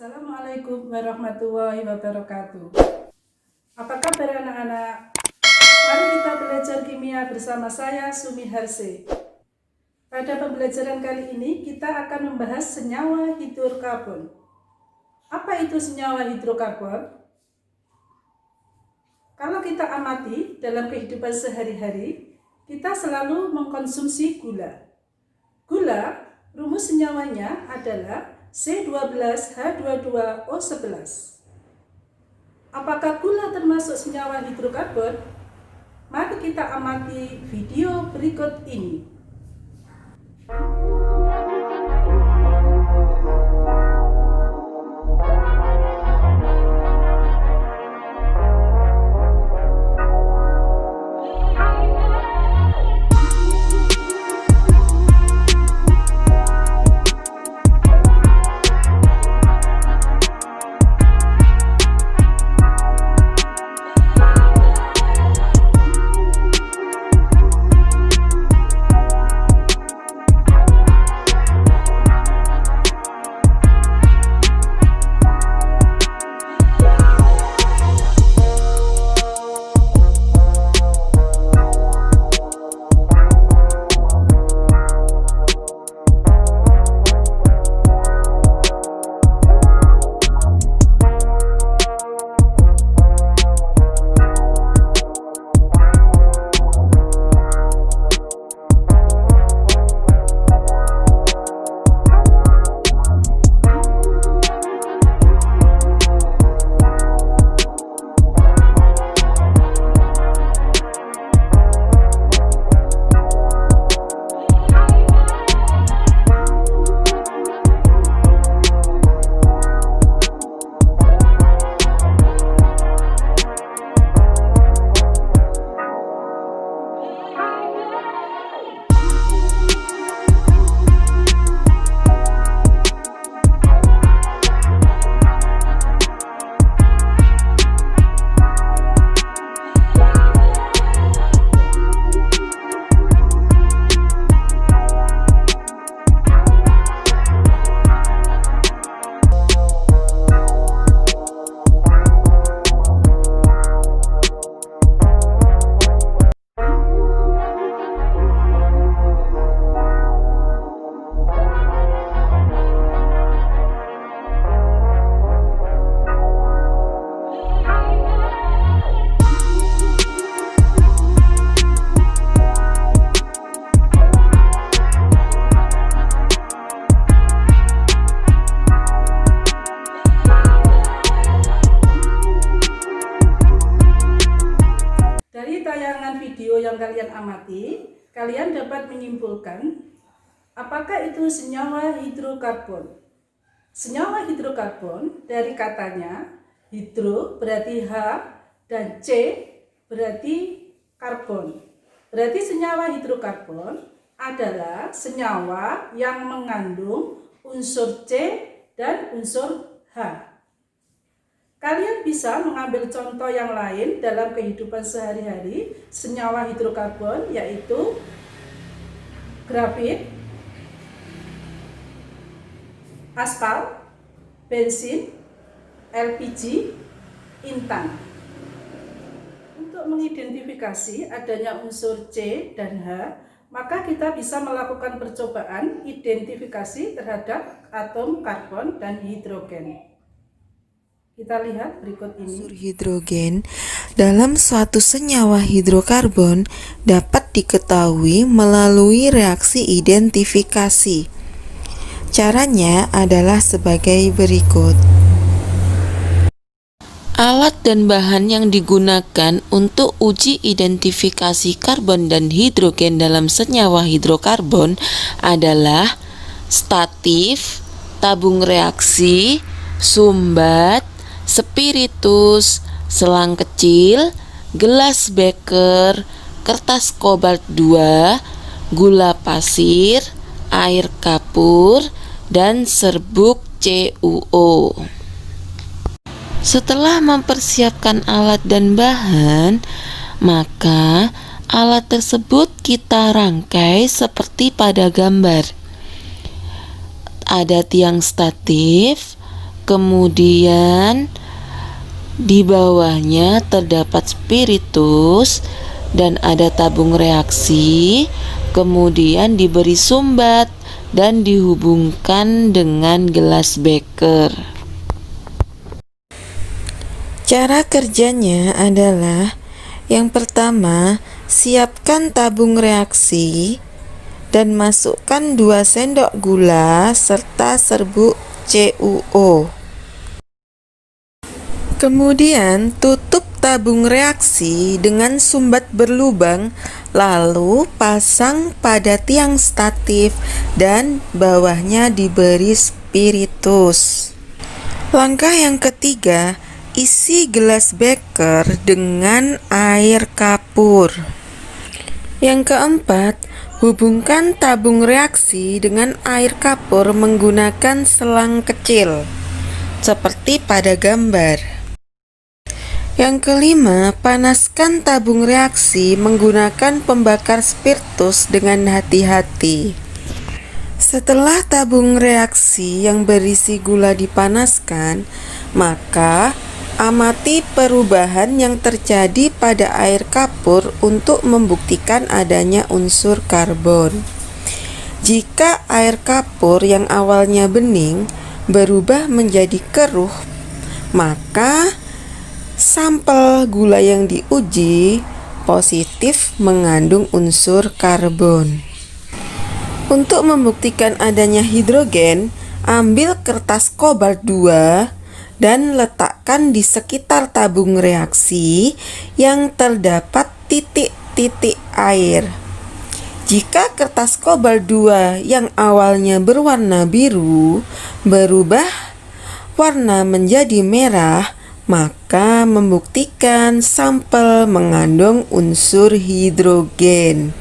Assalamualaikum warahmatullahi wabarakatuh. Apa kabar anak-anak? Mari kita belajar kimia bersama saya Sumi Harse. Pada pembelajaran kali ini kita akan membahas senyawa hidrokarbon. Apa itu senyawa hidrokarbon? Kalau kita amati dalam kehidupan sehari-hari, kita selalu mengkonsumsi gula. Gula, rumus senyawanya adalah C12H22O11. Apakah gula termasuk senyawa hidrokarbon? Mari kita amati video berikut ini. Video yang kalian amati, kalian dapat menyimpulkan apakah itu senyawa hidrokarbon. Senyawa hidrokarbon dari katanya hidro berarti H dan C berarti karbon. Berarti senyawa hidrokarbon adalah senyawa yang mengandung unsur C dan unsur H. Kalian bisa mengambil contoh yang lain dalam kehidupan sehari-hari senyawa hidrokarbon, yaitu grafit, aspal, bensin, LPG, intan. Untuk mengidentifikasi adanya unsur C dan H, maka kita bisa melakukan percobaan identifikasi terhadap atom karbon dan hidrogen. Kita lihat berikut ini. Unsur hidrogen dalam suatu senyawa hidrokarbon dapat diketahui melalui reaksi identifikasi. Caranya adalah sebagai berikut. Alat dan bahan yang digunakan untuk uji identifikasi karbon dan hidrogen dalam senyawa hidrokarbon adalah statif, tabung reaksi, sumbat, spiritus, selang kecil, gelas beker, kertas kobalt 2, gula pasir, air kapur, dan serbuk CuO. Setelah mempersiapkan alat dan bahan, maka alat tersebut kita rangkai seperti pada gambar. Ada tiang statif, Kemudian di bawahnya terdapat spiritus dan ada tabung reaksi, kemudian diberi sumbat dan dihubungkan dengan gelas beker. Cara kerjanya adalah yang pertama, siapkan tabung reaksi dan masukkan 2 sendok gula serta serbuk CuO. Kemudian tutup tabung reaksi dengan sumbat berlubang, lalu pasang pada tiang statif dan bawahnya diberi spiritus. Langkah yang ketiga, isi gelas beker dengan air kapur. Yang keempat, hubungkan tabung reaksi dengan air kapur menggunakan selang kecil, seperti pada gambar. Yang kelima, panaskan tabung reaksi menggunakan pembakar spiritus dengan hati-hati. Setelah tabung reaksi yang berisi gula dipanaskan, maka amati perubahan yang terjadi pada air kapur untuk membuktikan adanya unsur karbon. Jika air kapur yang awalnya bening berubah menjadi keruh, maka sampel gula yang diuji positif mengandung unsur karbon. Untuk membuktikan adanya hidrogen, ambil kertas kobalt 2 dan letakkan di sekitar tabung reaksi yang terdapat titik-titik air. Jika kertas kobalt 2 yang awalnya berwarna biru berubah warna menjadi merah, maka membuktikan sampel mengandung unsur hidrogen.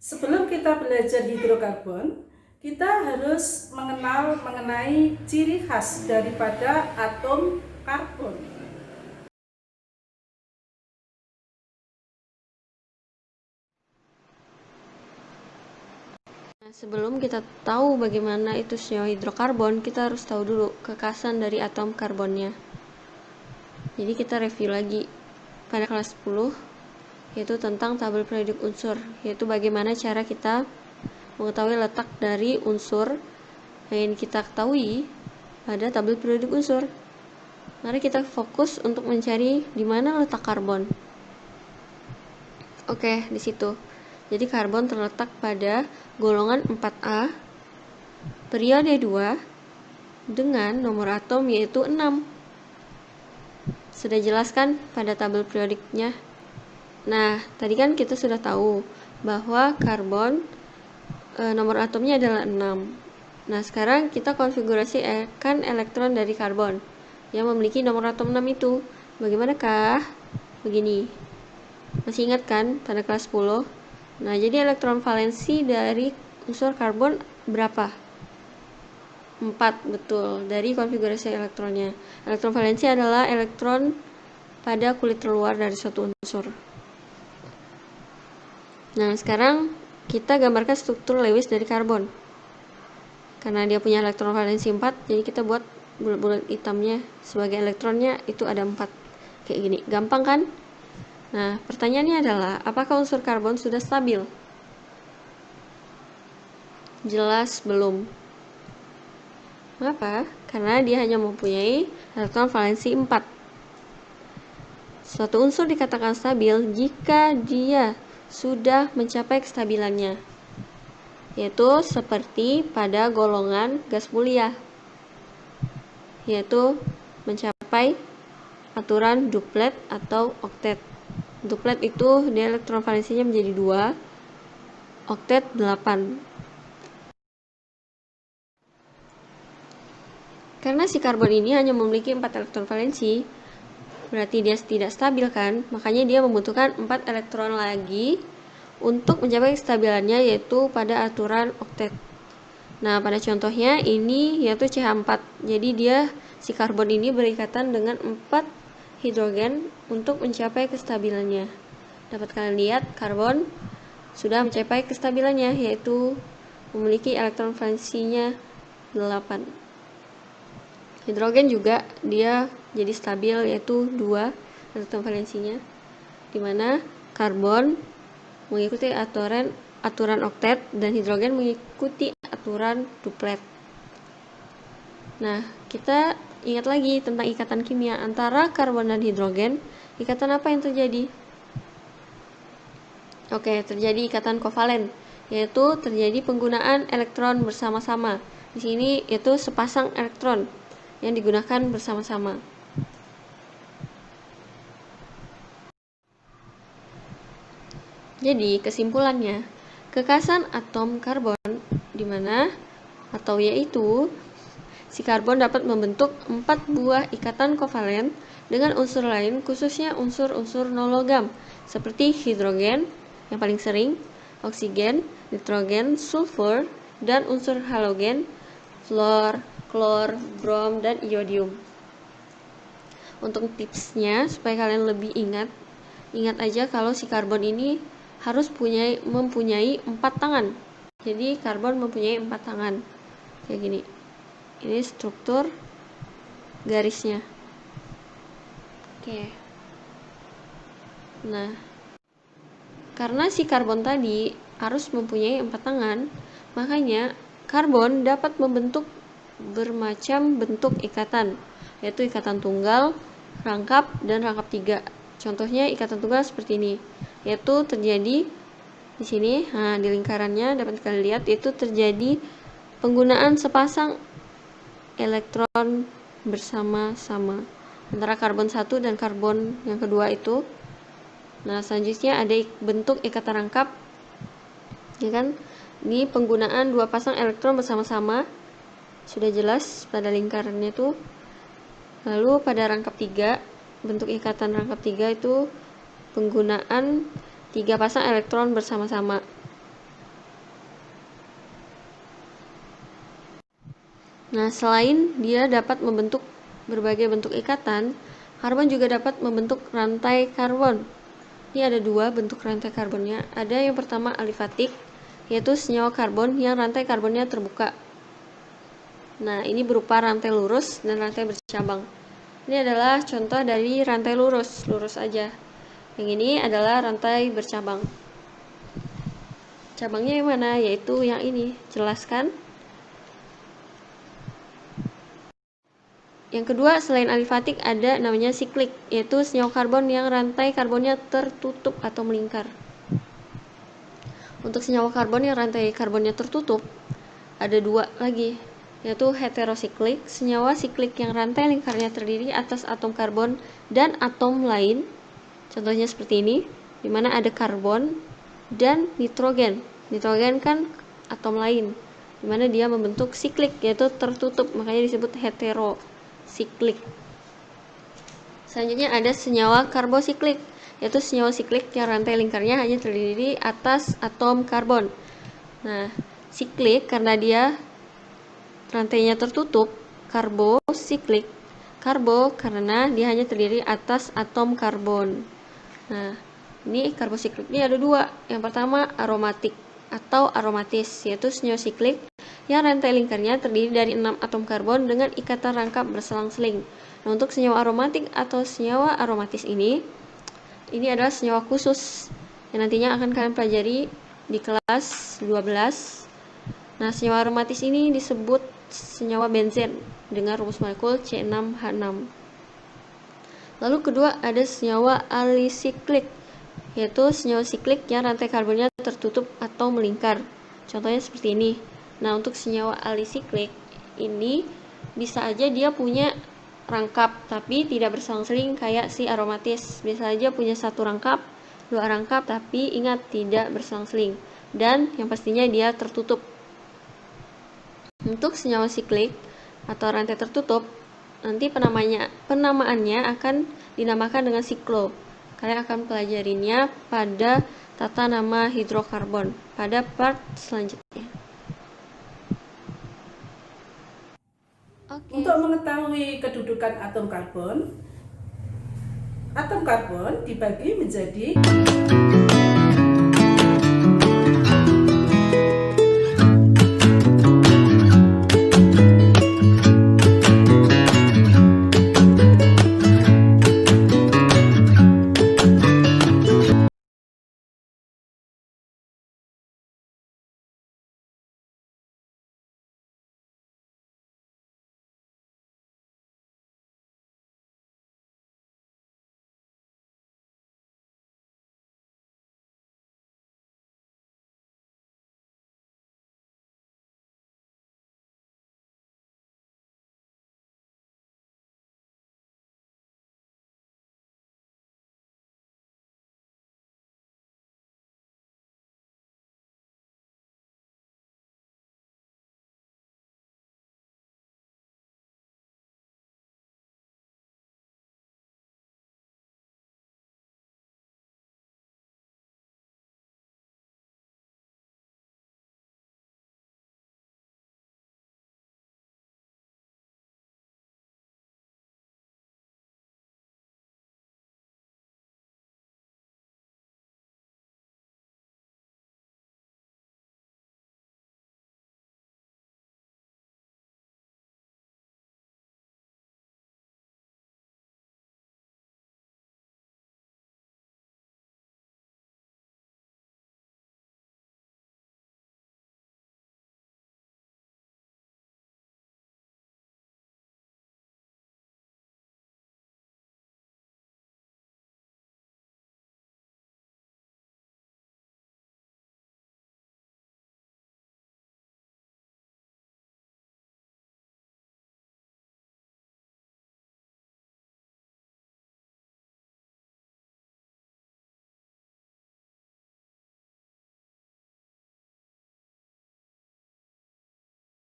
Sebelum kita belajar hidrokarbon, kita harus mengenai ciri khas daripada atom karbon. Sebelum kita tahu bagaimana itu senyawa hidrokarbon, kita harus tahu dulu kekhasan dari atom karbonnya. Jadi kita review lagi pada kelas 10, yaitu tentang tabel periodik unsur, yaitu bagaimana cara kita mengetahui letak dari unsur yang kita ketahui pada tabel periodik unsur. Mari kita fokus untuk mencari di mana letak karbon. Oke, di situ. Jadi karbon terletak pada golongan 4A, periode 2, dengan nomor atom yaitu 6. Sudah jelaskan pada tabel periodiknya. Nah, tadi kan kita sudah tahu bahwa karbon nomor atomnya adalah 6. Nah, sekarang kita konfigurasikan elektron dari karbon yang memiliki nomor atom 6 itu. Bagaimanakah? Begini. Masih ingat kan pada kelas 10? Nah, jadi elektron valensi dari unsur karbon berapa? 4, betul, dari konfigurasi elektronnya. Elektron valensi adalah elektron pada kulit terluar dari suatu unsur. Nah, sekarang kita gambarkan struktur Lewis dari karbon. Karena dia punya elektron valensi 4, jadi kita buat bulat-bulat hitamnya sebagai elektronnya itu ada 4. Kayak gini, gampang kan? Nah, pertanyaannya adalah, apakah unsur karbon sudah stabil? Jelas belum. Mengapa? Karena dia hanya mempunyai elektron valensi 4. Suatu unsur dikatakan stabil jika dia sudah mencapai kestabilannya, yaitu seperti pada golongan gas mulia, yaitu mencapai aturan duplet atau oktet. Duplet itu dia elektron valensinya menjadi 2, oktet 8. Karena si karbon ini hanya memiliki 4 elektron valensi, berarti dia tidak stabil kan, makanya dia membutuhkan 4 elektron lagi untuk mencapai kestabilannya, yaitu pada aturan oktet. Nah, pada contohnya ini yaitu CH4. Jadi si karbon ini berikatan dengan 4 hidrogen untuk mencapai kestabilannya. Dapat kalian lihat, karbon sudah mencapai kestabilannya, yaitu memiliki elektron valensinya 8. Hidrogen juga dia jadi stabil, yaitu 2 elektron valensinya, dimana karbon mengikuti aturan oktet dan hidrogen mengikuti aturan duplet. Nah, kita ingat lagi tentang ikatan kimia antara karbon dan hidrogen. Ikatan apa yang terjadi? Oke, terjadi ikatan kovalen, yaitu terjadi penggunaan elektron bersama-sama. Di sini yaitu sepasang elektron yang digunakan bersama-sama. Jadi, kesimpulannya, kekasan atom karbon yaitu si karbon dapat membentuk 4 buah ikatan kovalen dengan unsur lain, khususnya unsur-unsur non-logam seperti hidrogen yang paling sering, oksigen, nitrogen, sulfur, dan unsur halogen, fluor, klor, brom, dan iodium. Untuk tipsnya supaya kalian lebih ingat aja kalau si karbon ini harus mempunyai 4 tangan. Jadi karbon mempunyai 4 tangan. Kayak gini. Ini struktur garisnya. Oke. Nah, karena si karbon tadi harus mempunyai 4 tangan, makanya karbon dapat membentuk bermacam bentuk ikatan, yaitu ikatan tunggal, rangkap, dan rangkap 3. Contohnya ikatan tunggal seperti ini, yaitu terjadi di sini, di lingkarannya dapat kalian lihat, yaitu terjadi penggunaan sepasang elektron bersama-sama antara karbon 1 dan karbon yang kedua itu. Nah, selanjutnya ada bentuk ikatan rangkap, ya kan? Ini penggunaan 2 pasang elektron bersama-sama, sudah jelas pada lingkarannya itu. Lalu pada rangkap 3, bentuk ikatan rangkap 3 itu penggunaan 3 pasang elektron bersama-sama. Nah, selain dia dapat membentuk berbagai bentuk ikatan, karbon juga dapat membentuk rantai karbon. Ini ada 2 bentuk rantai karbonnya. Ada yang pertama alifatik, yaitu senyawa karbon yang rantai karbonnya terbuka. Nah, ini berupa rantai lurus dan rantai bercabang. Ini adalah contoh dari rantai lurus aja. Yang ini adalah rantai bercabang. Cabangnya yang mana? Yaitu yang ini, jelaskan. Yang kedua, selain alifatik ada namanya siklik, yaitu senyawa karbon yang rantai karbonnya tertutup atau melingkar. Untuk senyawa karbon yang rantai karbonnya tertutup, ada 2 lagi, yaitu heterosiklik, senyawa siklik yang rantai lingkarnya terdiri atas atom karbon dan atom lain. Contohnya seperti ini, di mana ada karbon dan nitrogen. Nitrogen kan atom lain, di mana dia membentuk siklik, yaitu tertutup, makanya disebut heterosiklik. Selanjutnya ada senyawa karbosiklik, yaitu senyawa siklik yang rantai lingkarnya hanya terdiri atas atom karbon. Nah, siklik karena dia rantainya tertutup, karbosiklik. Karbo karena dia hanya terdiri atas atom karbon. Nah, ini karbosiklik ini ada 2. Yang pertama aromatik atau aromatis, yaitu senyawa siklik yang rantai lingkarnya terdiri dari 6 atom karbon dengan ikatan rangkap berselang-seling. Nah, untuk senyawa aromatik atau senyawa aromatis ini adalah senyawa khusus yang nantinya akan kalian pelajari di kelas 12. Nah, senyawa aromatis ini disebut senyawa benzen dengan rumus molekul C6H6. Lalu kedua ada senyawa alisiklik, yaitu senyawa siklik yang rantai karbonnya tertutup atau melingkar. Contohnya seperti ini. Nah, untuk senyawa alisiklik ini bisa aja dia punya rangkap tapi tidak berselang-seling kayak si aromatis. Bisa aja punya 1 rangkap, 2 rangkap, tapi ingat tidak berselang-seling. Dan yang pastinya dia tertutup. Untuk senyawa siklik atau rantai tertutup, nanti penamaannya akan dinamakan dengan siklo. Kalian akan pelajarinya pada tata nama hidrokarbon pada part selanjutnya. Oke. Untuk mengetahui kedudukan atom karbon dibagi menjadi